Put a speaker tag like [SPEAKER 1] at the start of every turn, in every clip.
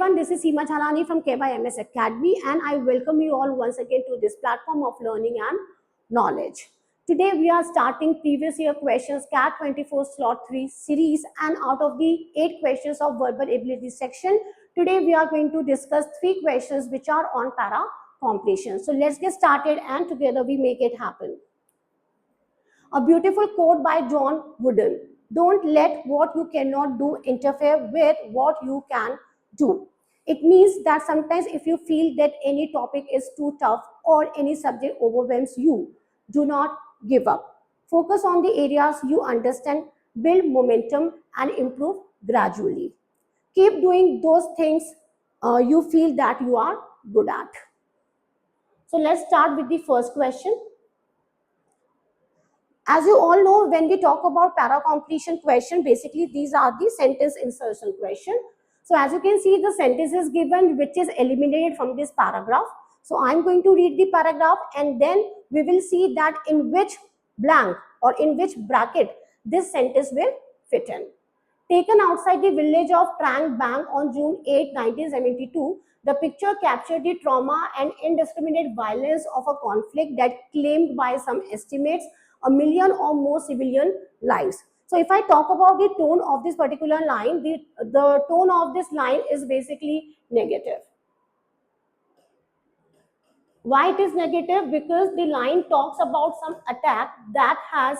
[SPEAKER 1] everyone, this is Seema Chalani from KYMS Academy, and I welcome you all once again to this platform of learning and knowledge. Today we are starting previous year questions CAT 24 slot 3 series, and out of the 8 questions of verbal ability section, today we are going to discuss 3 questions which are on para completion. So let's get started and together we make it happen. A beautiful quote by John Wooden. Don't let what you cannot do interfere with what you can do. It means that sometimes if you feel that any topic is too tough or any subject overwhelms you, do not give up. Focus on the areas you understand, build momentum and improve gradually. Keep doing those things you feel that you are good at. So let's start with the first question. As you all know, when we talk about para completion question, basically these are the sentence insertion question. So as you can see, the sentence is given which is eliminated from this paragraph. So I'm going to read the paragraph and then we will see that in which blank or in which bracket this sentence will fit in. Taken outside the village of Trang Bang on June 8, 1972, the picture captured the trauma and indiscriminate violence of a conflict that claimed by some estimates 1 million or more civilian lives. So if I talk about the tone of this particular line, the tone of this line is basically negative. Why it is negative? Because the line talks about some attack that has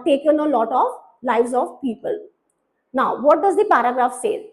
[SPEAKER 1] taken a lot of lives of people. Now, what does the paragraph say?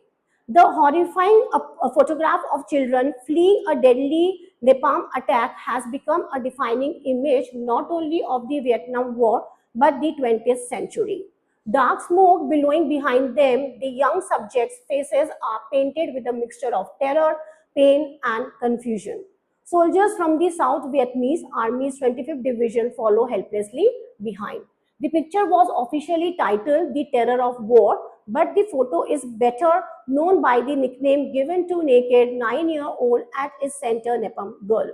[SPEAKER 1] The horrifying photograph of children fleeing a deadly napalm attack has become a defining image not only of the Vietnam War but the 20th century. Dark smoke billowing behind them, the young subjects' faces are painted with a mixture of terror, pain, and confusion. Soldiers from the South Vietnamese Army's 25th Division follow helplessly behind. The picture was officially titled The Terror of War, but the photo is better known by the nickname given to naked 9-year-old at its center, Nepal girl.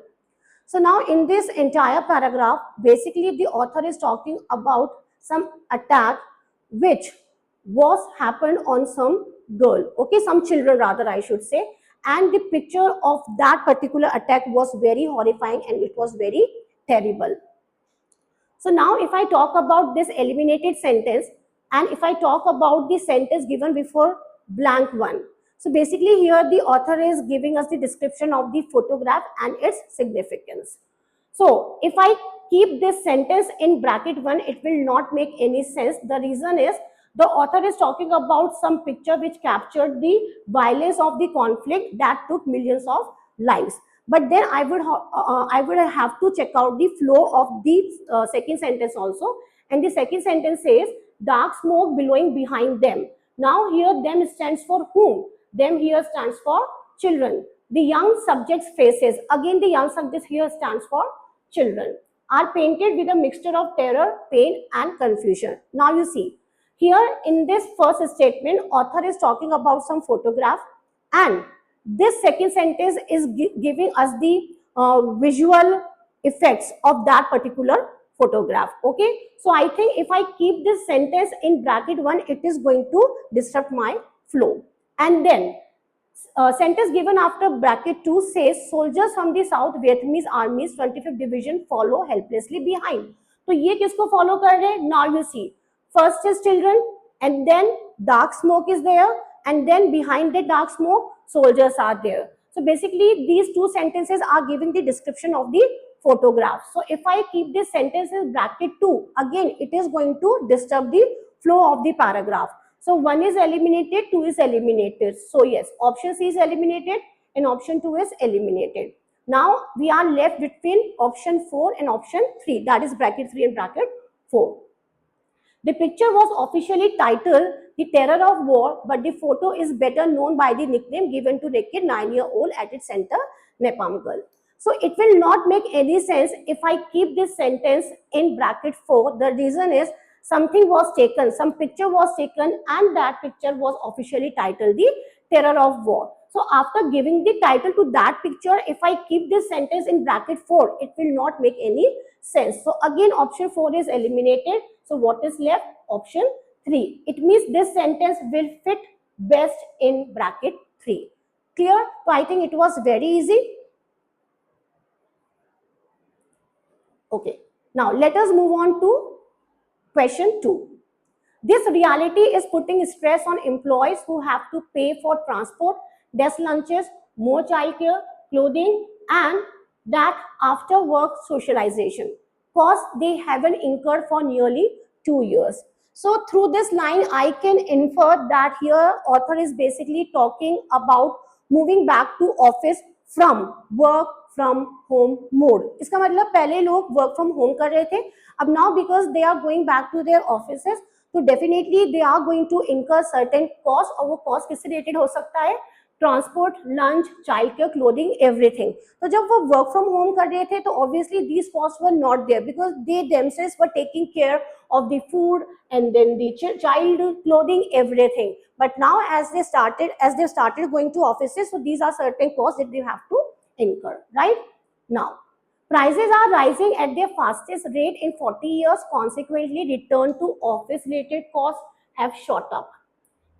[SPEAKER 1] So now in this entire paragraph, basically the author is talking about some attack which was happened on some girl, okay, some children rather I should say, and the picture of that particular attack was very horrifying and it was very terrible. So now if I talk about this eliminated sentence and if I talk about the sentence given before blank one. So basically here the author is giving us the description of the photograph and its significance. So if I keep this sentence in bracket 1, it will not make any sense. The reason is the author is talking about some picture which captured the violence of the conflict that took millions of lives. But then I would have to check out the flow of the second sentence also. And the second sentence says, dark smoke billowing behind them. Now here them stands for whom? Them here stands for children. The young subjects' faces, again the young subjects here stands for children, are painted with a mixture of terror, pain and confusion. Now you see, here in this first statement, author is talking about some photograph and this second sentence is giving us the visual effects of that particular photograph, okay. So I think if I keep this sentence in bracket 1, it is going to disrupt my flow. And then sentence given after bracket 2 says soldiers from the South Vietnamese Army's 25th Division follow helplessly behind. तो ये किसको follow कर रहे हैं? Now you see, first is children and then dark smoke is there and then behind the dark smoke soldiers are there. So basically these two sentences are giving the description of the photograph. So if I keep this sentence in bracket 2, again it is going to disturb the flow of the paragraph. So 1 is eliminated, 2 is eliminated. So yes, option C is eliminated and option 2 is eliminated. Now we are left between option 4 and option 3, that is bracket 3 and bracket 4. The picture was officially titled The Terror of War, but the photo is better known by the nickname given to naked 9-year-old at its center, Nepal girl. So it will not make any sense if I keep this sentence in bracket 4. The reason is something was taken, some picture was taken and that picture was officially titled The Terror of War. So after giving the title to that picture, if I keep this sentence in bracket 4, it will not make any sense. So again option 4 is eliminated. So what is left? Option 3. It means this sentence will fit best in bracket 3. Clear? So I think it was very easy. Okay, now let us move on to question 2. This reality is putting stress on employees who have to pay for transport, desk lunches, more childcare, clothing, and that after work socialization. Costs they haven't incurred for nearly 2 years. So through this line, I can infer that here author is basically talking about moving back to office from work from home mode. इसका मतलब पहले लोग work from home कर रहे थे, अब now because they are going back to their offices, तो definitely they are going to incur certain cost, और वो कॉस्ट किससे रिलेटेड हो सकता है? Transport, lunch, child care, clothing, everything. तो जब वो वर्क फ्रॉम होम कर रहे थे तो obviously these cost were not there because they themselves were taking care of the food and then the child clothing, everything. But now as they started going to offices, so these are certain costs that they have to incur, right? Now prices are rising at their fastest rate in 40 years. Consequently, return to office related costs have shot up.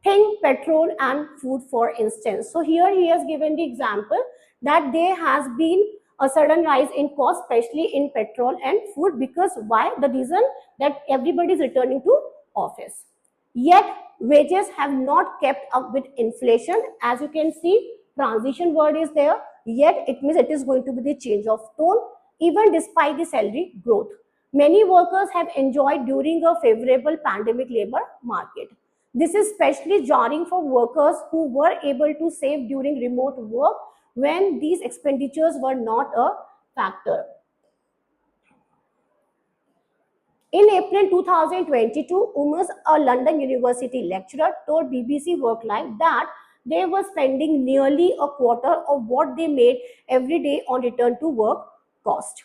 [SPEAKER 1] Think petrol and food, for instance. So here he has given the example that there has been a sudden rise in cost, especially in petrol and food. Because why? The reason that everybody is returning to office. Yet wages have not kept up with inflation. As you can see, transition word is there. Yet it means it is going to be the change of tone, even despite the salary growth. Many workers have enjoyed during a favorable pandemic labor market. This is especially jarring for workers who were able to save during remote work when these expenditures were not a factor. In April 2022, Umas, a London University lecturer, told BBC Worklife that they were spending nearly a quarter of what they made every day on return to work cost.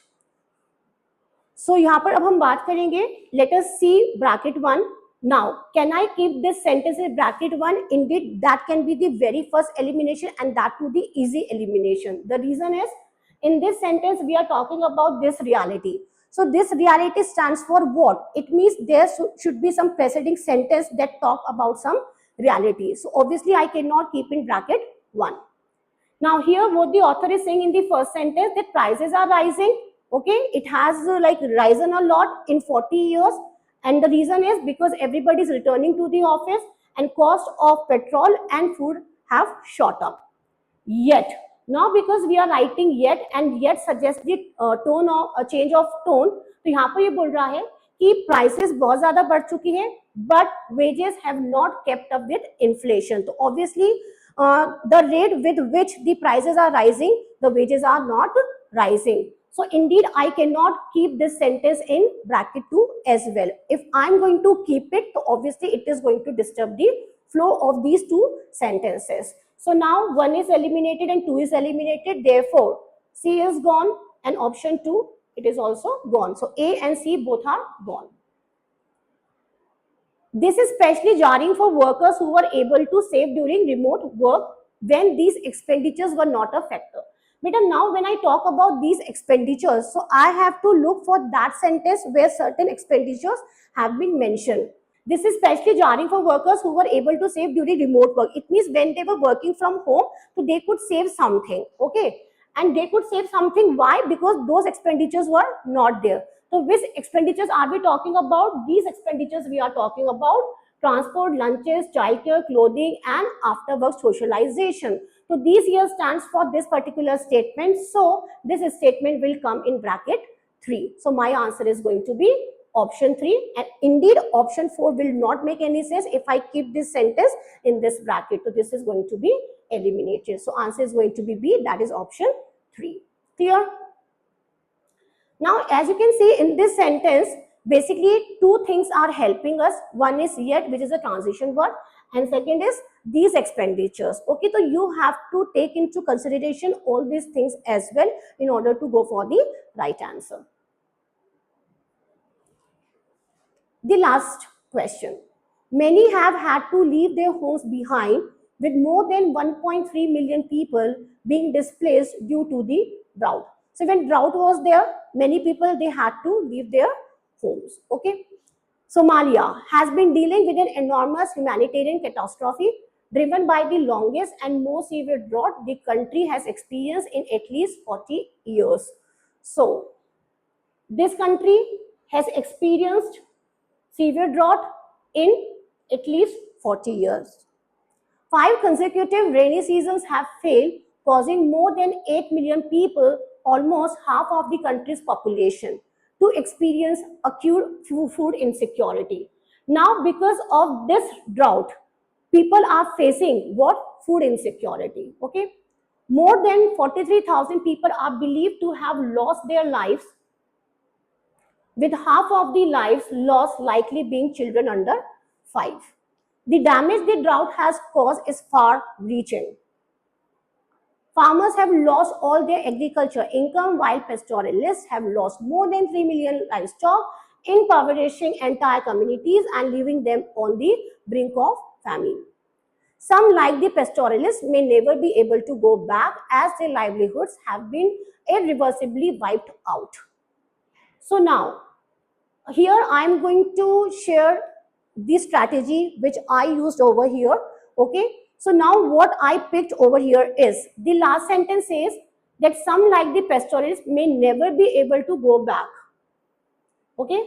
[SPEAKER 1] So यहाँ पर अब हम बात करेंगे. Let us see bracket 1. Now, can I keep this sentence in bracket 1? Indeed, that can be the very first elimination, and that would be easy elimination. The reason is, in this sentence, we are talking about this reality. So this reality stands for what? It means there should be some preceding sentence that talk about some reality. So obviously, I cannot keep in bracket 1. Now here what the author is saying in the first sentence, that prices are rising. Okay, it has like risen a lot in 40 years, and the reason is because everybody is returning to the office and cost of petrol and food have shot up. Yet, now because we are writing yet and yet suggests the tone of a change of tone, तो यहाँ पर ये बोल रहा है कि prices बहुत ज़्यादा बढ़ चुकी है, but wages have not kept up with inflation. तो obviously the rate with which the prices are rising, the wages are not rising. So indeed, I cannot keep this sentence in bracket 2 as well. If I'm going to keep it, so obviously it is going to disturb the flow of these two sentences. So now 1 is eliminated and 2 is eliminated. Therefore, C is gone and option 2, it is also gone. So A and C both are gone. This is especially jarring for workers who were able to save during remote work when these expenditures were not a factor. But now when I talk about these expenditures, so I have to look for that sentence where certain expenditures have been mentioned. This is especially jarring for workers who were able to save during remote work. It means when they were working from home, so they could save something, okay? And they could save something. Why? Because those expenditures were not there. So which expenditures are we talking about? These expenditures we are talking about transport, lunches, childcare, clothing, and after work socialization. So these here stands for this particular statement. So this statement will come in bracket 3. So my answer is going to be option 3, and indeed option 4 will not make any sense if I keep this sentence in this bracket. So this is going to be eliminated. So answer is going to be B, that is option 3. Clear? Now as you can see in this sentence, basically two things are helping us. One is yet, which is a transition word, and second is these expenditures. Okay, so you have to take into consideration all these things as well in order to go for the right answer. The last question. Many have had to leave their homes behind, with more than 1.3 million people being displaced due to the drought. So when drought was there, many people, they had to leave their homes. Okay. Somalia has been dealing with an enormous humanitarian catastrophe. driven by the longest and most severe drought the country has experienced in at least 40 years. So, this country has experienced severe drought in at least 40 years. 5 consecutive rainy seasons have failed, causing more than 8 million people, almost half of the country's population, to experience acute food insecurity. Now, because of this drought, people are facing what? Food insecurity. Okay? More than 43,000 people are believed to have lost their lives, with half of the lives lost likely being children under 5. The damage the drought has caused is far reaching. Farmers have lost all their agriculture income, while pastoralists have lost more than 3 million livestock, impoverishing entire communities and leaving them on the brink of famine. Some, like the pastoralists, may never be able to go back as their livelihoods have been irreversibly wiped out. So now, here I am going to share the strategy which I used over here. Okay, so now what I picked over here is the last sentence says that some, like the pastoralists, may never be able to go back. Okay,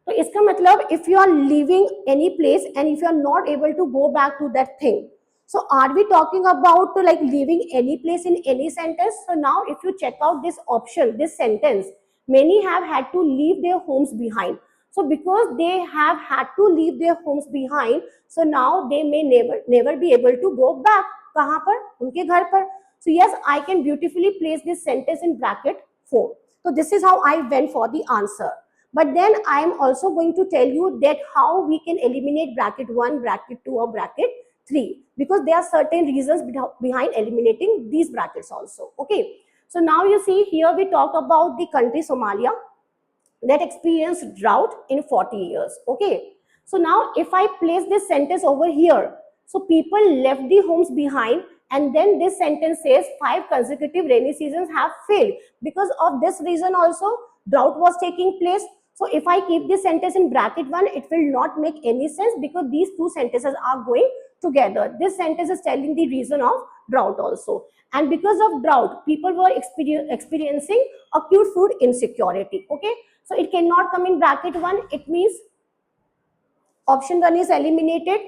[SPEAKER 1] so इसका मतलब if you are leaving any place and if you are not able to go back to that thing, so are we talking about like leaving any place in any sentence? So now if you check out this option, this sentence, many have had to leave their homes behind. So because they have had to leave their homes behind, so now they may never be able to go back. कहाँ पर? उनके घर पर. So yes, I can beautifully place this sentence in bracket 4. So this is how I went for the answer. But then I am also going to tell you that how we can eliminate bracket 1, bracket 2 or bracket 3, because there are certain reasons behind eliminating these brackets also. Okay. So now you see here we talk about the country Somalia that experienced drought in 40 years. Okay. So now if I place this sentence over here, so people left the homes behind, and then this sentence says 5 consecutive rainy seasons have failed. Because of this reason also drought was taking place. So if I keep this sentence in bracket 1, it will not make any sense because these two sentences are going together. This sentence is telling the reason of drought also. And because of drought, people were experiencing acute food insecurity. Okay. So it cannot come in bracket 1. It means option 1 is eliminated.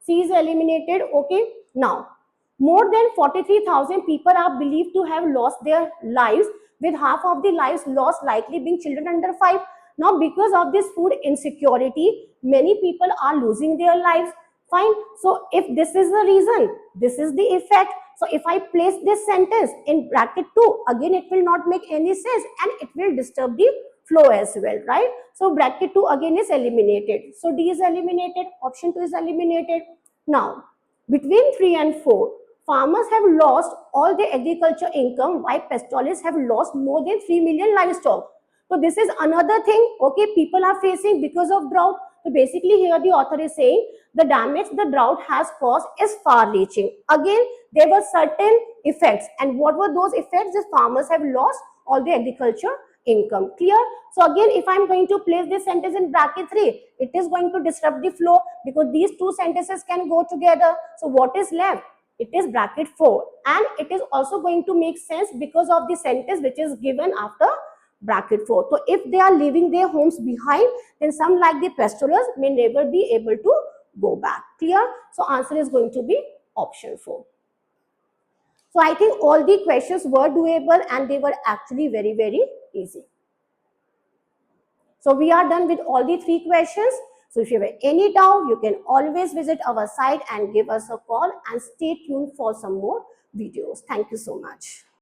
[SPEAKER 1] C is eliminated. Okay. Now, more than 43,000 people are believed to have lost their lives, with half of the lives lost likely being children under 5. Now, because of this food insecurity, many people are losing their lives. Fine. So, if this is the reason, this is the effect. So, if I place this sentence in bracket 2, again it will not make any sense and it will disturb the flow as well, right? So, bracket 2 again is eliminated. So, D is eliminated, option 2 is eliminated. Now, between 3 and 4, farmers have lost all their agriculture income, while pastoralists have lost more than 3 million livestock. So this is another thing, okay, people are facing because of drought. So basically here the author is saying the damage the drought has caused is far reaching. Again, there were certain effects, and what were those effects? The farmers have lost all the agriculture income. Clear? So again, if I'm going to place this sentence in bracket 3, it is going to disrupt the flow because these two sentences can go together. So what is left? It is bracket 4, and it is also going to make sense because of the sentence which is given after bracket 4. So if they are leaving their homes behind, then some, like the pastoralists, may never be able to go back. Clear? So answer is going to be option 4. So I think all the questions were doable and they were actually very, very easy. So we are done with all the 3 questions. So if you have any doubt, you can always visit our site and give us a call, and stay tuned for some more videos. Thank you so much.